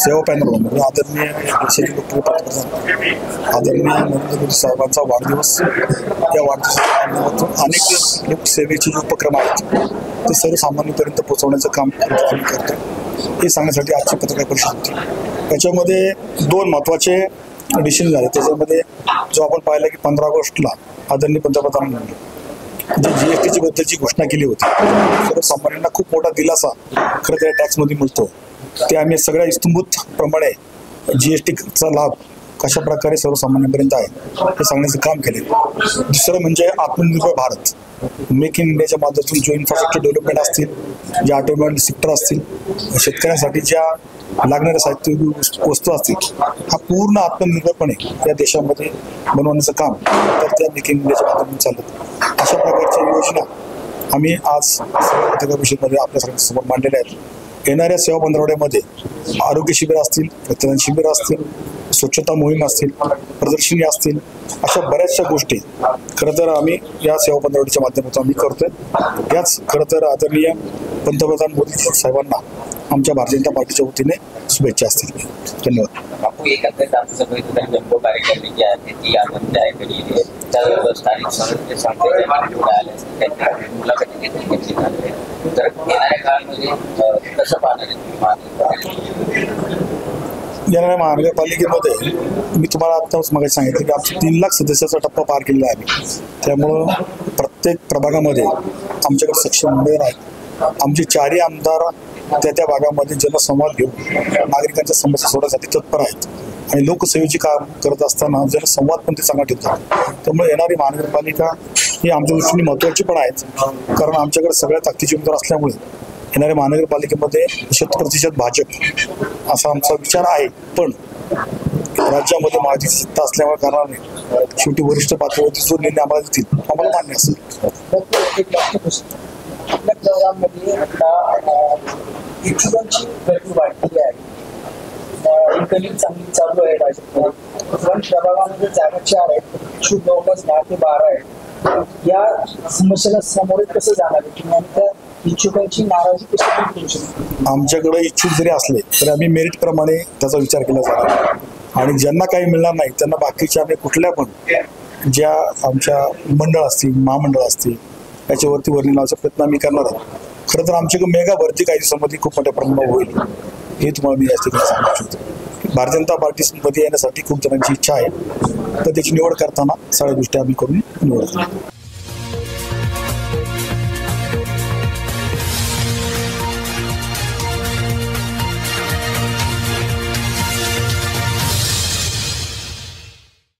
सेवा पॅनलमध्ये आदरणीय देशाचे लोकप्रिय पंतप्रधान आदरणीय नरेंद्र मोदी साहेबांचा वाढदिवस, या वाढदिवसाच्या माध्यमातून अनेक लोकसेवेचे जे उपक्रम आहेत ते सर्वसामान्यांपर्यंत पोहोचवण्याचं काम आम्ही करतो, हे सांगण्यासाठी आजची पत्रकार परिषद होती। याच्यामध्ये दोन महत्त्वाचे डिसिजन झाले। त्याच्यामध्ये जो आपण पाहिला की 15 ऑगस्टला आदरणीय पंतप्रधानांनी जी GSTची बद्दलची घोषणा केली होती, सर्वसामान्यांना खूप मोठा दिलासा खरं तर टॅक्समध्ये मिळतो, ते आम्ही सगळ्या इस्तंभूत प्रमाणे GSTचा लाभ कशा प्रकारे सर्वसामान्यांपर्यंत आहे हे सांगण्याचं काम केले। दुसरं म्हणजे आत्मनिर्भर भारत, मेक इन इंडियाच्या माध्यमातून जो इन्फ्रास्ट्रक्चर डेव्हलपमेंट असतील, जे ऑटोमोबाईल सेक्टर असतील, शेतकऱ्यांसाठी ज्या लागणाऱ्या साहित्य वस्तू असतील, हा पूर्ण आत्मनिर्भरपणे या देशामध्ये बनवण्याचं काम तर त्या मेक इन इंडियाच्या माध्यमातून चालतं। अशा प्रकारच्या योजना आम्ही आज पत्रकार परिषदेमध्ये आपल्या सगळ्यांसमोर मांडलेल्या आहेत। येणाऱ्या सेवा पंधरवड्यामध्ये आरोग्य शिबिर असतील, रक्तदान शिबिर असतील, स्वच्छता मोहीम असतील, प्रदर्शनी असतील, अशा बऱ्याचशा गोष्टी खरं तर आम्ही या सेवा पंधरवड्याच्या माध्यमातून आम्ही करतोय। याच खरं तर आदरणीय पंतप्रधान मोदी साहेबांना आमच्या भारतीय जनता पार्टीच्या वतीने शुभेच्छा असतील। धन्यवाद। येणाऱ्या महानगरपालिकेमध्ये मी तुम्हाला आत्ताच मग सांगितलं की आमच्या 3 लाख सदस्याचा टप्पा पार केलेला आहे आम्ही, त्यामुळं प्रत्येक प्रभागामध्ये आमच्याकडे सक्षम उमेदवार आहेत। आमचे 4ही आमदार त्या भागामध्ये जनसंवाद घेऊन नागरिकांच्या समस्या सोडवण्यासाठी तत्पर आहेत आणि लोकसेवेची काम करत असताना जनसंवाद पण ते चांगला ठेवतात। त्यामुळे येणारी महानगरपालिका ही आमच्या दृष्टीने महत्त्वाची पण आहेत, कारण आमच्याकडे सगळ्या ताकदीचे उमेदवार असल्यामुळे येणाऱ्या महानगरपालिकेमध्ये 100% भाजप असा आमचा विचार आहे। पण राज्यामध्ये महायुतीची सत्ता असल्यामुळे कारणाने शेवटी वरिष्ठ पातळीवरती जो निर्णय आम्हाला देतील आम्हाला मान्य असेल। आपल्या प्रभागामध्ये आता इच्छुकांची गर्दी वाढलेली आहे, इन्कमिंग चांगली चालू आहे भाजपमध्ये, पण प्रभागामध्ये जागा 4 आहेत, इच्छुक जवळपास 10 ते 12 आहेत। या समस्येला सामोरे कसं जाणार आहे किंवा त्या इच्छुकांची नाराजी कशी दूर करू शकतो? आमच्याकडे इच्छुक जरी असले तरी आम्ही मेरिट प्रमाणे त्याचा विचार केला जाणार आणि ज्यांना काही मिळणार नाही त्यांना बाकीच्या आम्ही कुठल्या पण ज्या आमच्या मंडळ असतील, महामंडळ असतील, याच्यावरती वर्णी लावण्याचा प्रयत्न आम्ही करणार आहोत। खरं तर आमच्याकडे मेगा भरती काही दिवसांमध्ये खूप मोठ्या प्रमाणावर होईल, हे तुम्हाला मी या ठिकाणी सांगू शकतो। भारतीय जनता पार्टीमध्ये येण्यासाठी खूप जणांची इच्छा आहे, तर त्याची निवड करताना सगळ्या गोष्टी आम्ही करून निवड करतो।